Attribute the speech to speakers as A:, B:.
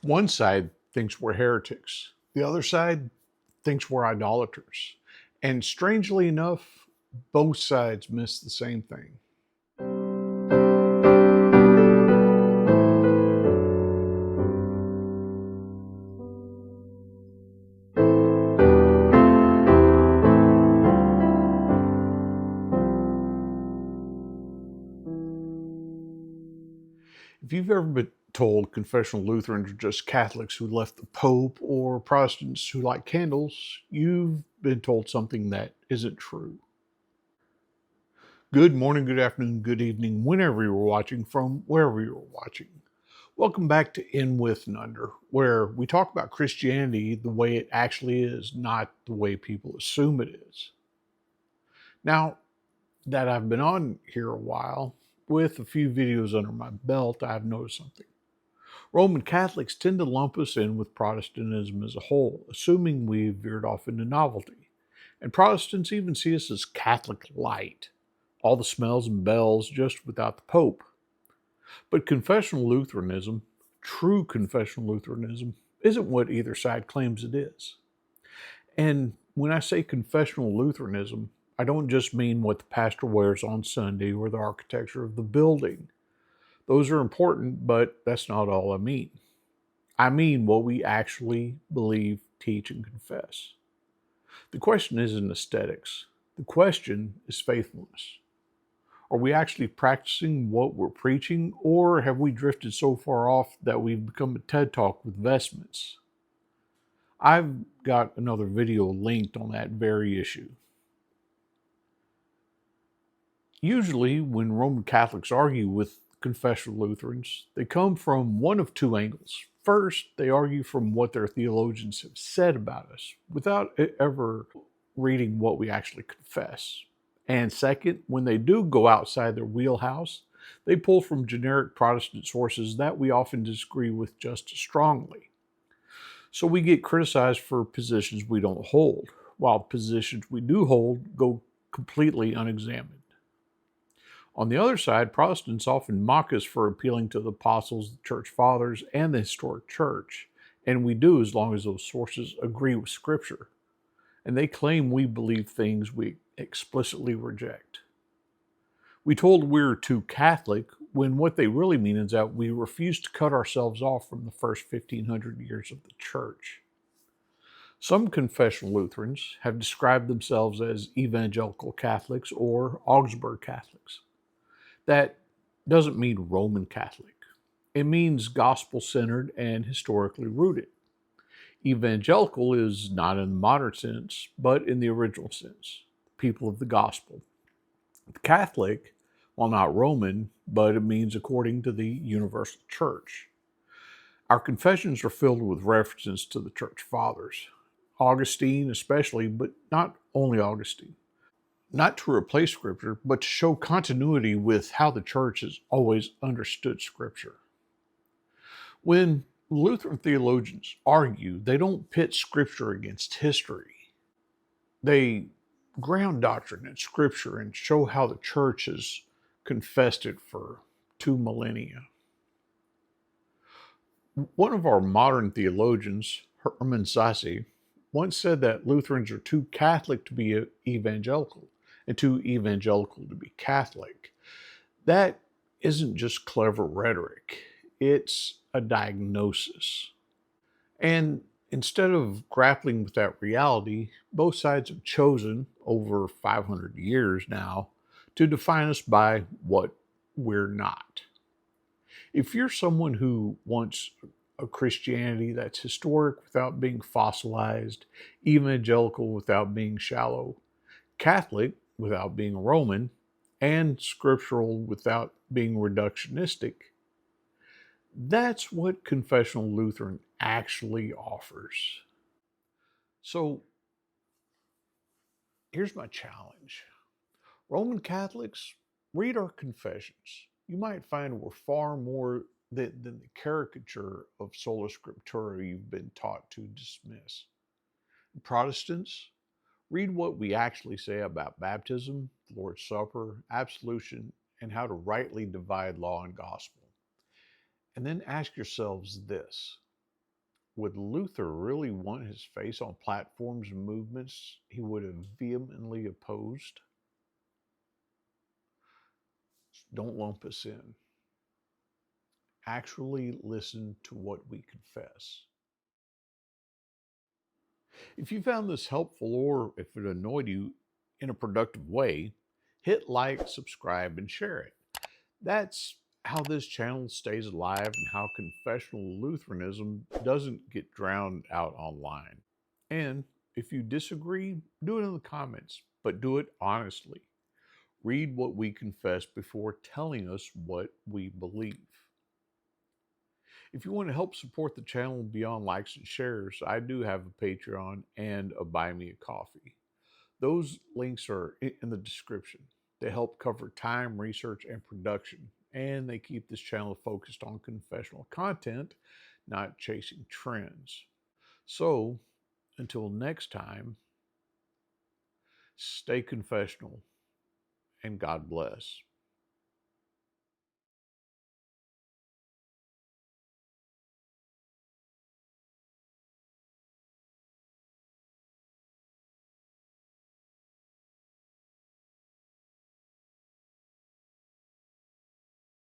A: One side thinks we're heretics. The other side thinks we're idolaters. And strangely enough, both sides miss the same thing. If you've ever been told confessional Lutherans are just Catholics who left the Pope or Protestants who like candles, you've been told something that isn't true. Good morning, good afternoon, good evening, whenever you're watching from wherever you're watching. Welcome back to In With and Under, where we talk about Christianity the way it actually is, not the way people assume it is. Now that I've been on here a while, with a few videos under my belt, I've noticed something. Roman Catholics tend to lump us in with Protestantism as a whole, assuming we've veered off into novelty. And Protestants even see us as Catholic light, all the smells and bells just without the Pope. But confessional Lutheranism, true confessional Lutheranism, isn't what either side claims it is. And when I say confessional Lutheranism, I don't just mean what the pastor wears on Sunday or the architecture of the building. Those are important, but that's not all I mean. I mean what we actually believe, teach, and confess. The question isn't aesthetics. The question is faithfulness. Are we actually practicing what we're preaching, or have we drifted so far off that we've become a TED Talk with vestments? I've got another video linked on that very issue. Usually, when Roman Catholics argue with confessional Lutherans, they come from one of two angles. First, they argue from what their theologians have said about us, without ever reading what we actually confess. And second, when they do go outside their wheelhouse, they pull from generic Protestant sources that we often disagree with just as strongly. So we get criticized for positions we don't hold, while positions we do hold go completely unexamined. On the other side, Protestants often mock us for appealing to the apostles, the church fathers, and the historic church, and we do as long as those sources agree with Scripture. And they claim we believe things we explicitly reject. We told we're too Catholic when what they really mean is that we refuse to cut ourselves off from the first 1500 years of the church. Some confessional Lutherans have described themselves as Evangelical Catholics or Augsburg Catholics. That doesn't mean Roman Catholic. It means gospel-centered and historically rooted. Evangelical is not in the modern sense, but in the original sense, people of the gospel. Catholic, while not Roman, but it means according to the universal church. Our confessions are filled with references to the church fathers, Augustine especially, but not only Augustine. Not to replace Scripture, but to show continuity with how the church has always understood Scripture. When Lutheran theologians argue, they don't pit Scripture against history. They ground doctrine in Scripture and show how the church has confessed it for 2 millennia. One of our modern theologians, Herman Sasse, once said that Lutherans are too Catholic to be evangelical and too evangelical to be Catholic. That isn't just clever rhetoric. It's a diagnosis. And instead of grappling with that reality, both sides have chosen, over 500 years now, to define us by what we're not. If you're someone who wants a Christianity that's historic without being fossilized, evangelical without being shallow, Catholic without being Roman, and scriptural without being reductionistic, that's what confessional Lutheran actually offers. So here's my challenge. Roman Catholics, read our confessions. You might find we're far more than the caricature of sola scriptura you've been taught to dismiss. Protestants, read what we actually say about baptism, the Lord's Supper, absolution, and how to rightly divide law and gospel. And then ask yourselves this: Would Luther really want his face on platforms and movements he would have vehemently opposed? Don't lump us in. Actually listen to what we confess. If you found this helpful or if it annoyed you in a productive way, hit like, subscribe, and share it. That's how this channel stays alive and how confessional Lutheranism doesn't get drowned out online. And if you disagree, do it in the comments, but do it honestly. Read what we confess before telling us what we believe. If you want to help support the channel beyond likes and shares, I do have a Patreon and a Buy Me a Coffee. Those links are in the description. They help cover time, research, and production, and they keep this channel focused on confessional content, not chasing trends. So, until next time, stay confessional and God bless.